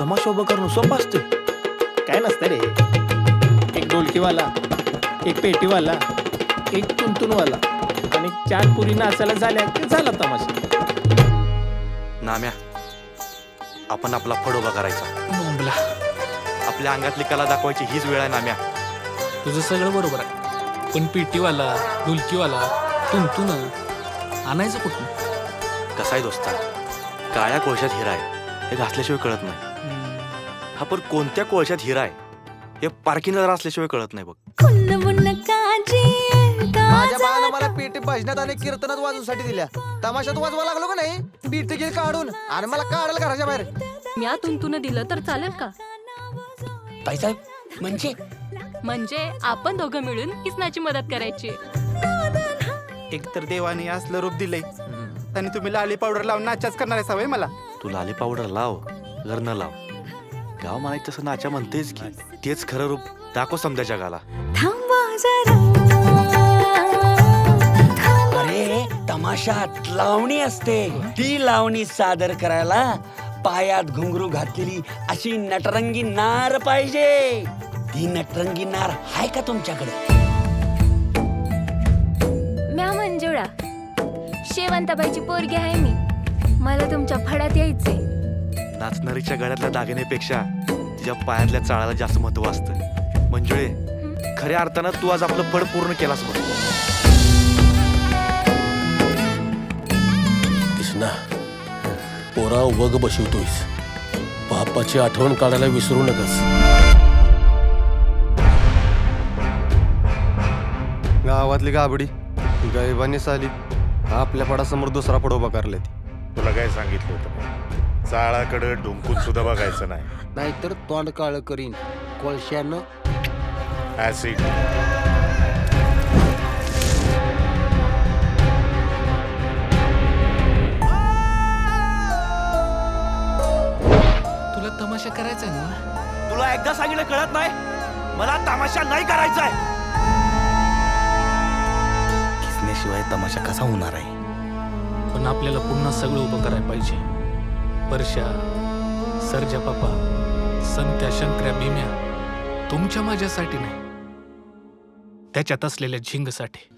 तमाशा उभं करणं सोपं असते? काय नसतं रे, एक ढोलकीवाला, एक पेटीवाला, एक तुंतुनवाला आणि 4 पुरी नाचायला झाल्या की झाला तमाशा. नाम्या, आपण आपला फड उभा करायचा. बोंबला, आपल्या अंगातली कला दाखवायची हीच वेळ आहे नाम्या. तुझं सगळं बरोबर आहे, पण पेटीवाला, ढोलकीवाला, तुंतुन आणायचं कुठून? कसा आहे दोस्ता, काळ्या कोळशात हिरा आहे हे घासल्याशिवाय कळत नाही. हा पण कोणत्या कोळशात हिरा आहे हे पार्किंगला असल्याशिवाय कळत नाही बघ. माझ्या बाळानं मला पेटी भजनात आणि कीर्तनात वाजवण्यासाठी दिल्या. तमाशात वाजवा लागलो का नाही, बीट घे काढून आणि मला काढायला घराच्या बाहेर. मी तुंतुन दिलं तर चालेल का? ताईसाहेब म्हणजे आपण दोघं मिळून किसनाची मदत करायची. एकतर देवाने असलं रूप दिलंय आणि तुम्ही लाली पावडर लावून नाचाच करणार आहे सवय मला. तू लाली पावडर लाव, घर न लाव, गाव म्हणायचं तसं नाचा म्हणतेच की. तेच खरं रूप दाखव समजा जगाला. अरे तमाशात लावणी असते, ती लावणी सादर करायला पायात घुंगरू घातलेली अशी नटरंगी नार पाहिजे. ती नटरंगी नार आहे का तुमच्याकडे? म्या मंजुळा, शेवंताबाईची पोरगी आहे मी. मला तुमच्या फडात यायचंय. नाचणारीच्या गळ्यातल्या दागिनेपेक्षा तिच्या पायातल्या चाळाला जास्त महत्व असतं. मंजुळे, खऱ्या अर्थानं तू आज आपलं फड पूर्ण केलास बघ. कृष्णा, पोरा वग बसवतोयस, बापाची आठवण काढायला विसरू नकस. गावातली गाबडी गैबानी साली आपल्या पडासमोर दुसरा पड उभा करले. तुला काय सांगितलं होतं? चाळाकडे डुंकून सुद्धा बघायचं नाही, नाहीतर तोंड काळ करीन कोळशानं. ऍसिड. तुला तमाशा करायचा आहे ना? तुला एकदा सांगितलं कळत नाही? मला तमाशा नाही करायचा आहे. किसण्याशिवाय तमाशा कसा होणार आहे? पण आपल्याला पुन्हा सगळं उभं करायला पाहिजे. वर्षा, सर्जा पापा, संत्या, शंकर्या, भीम्या, तुमच्या माझ्यासाठी नाही, त्याच्यात असलेल्या झिंगसाठी.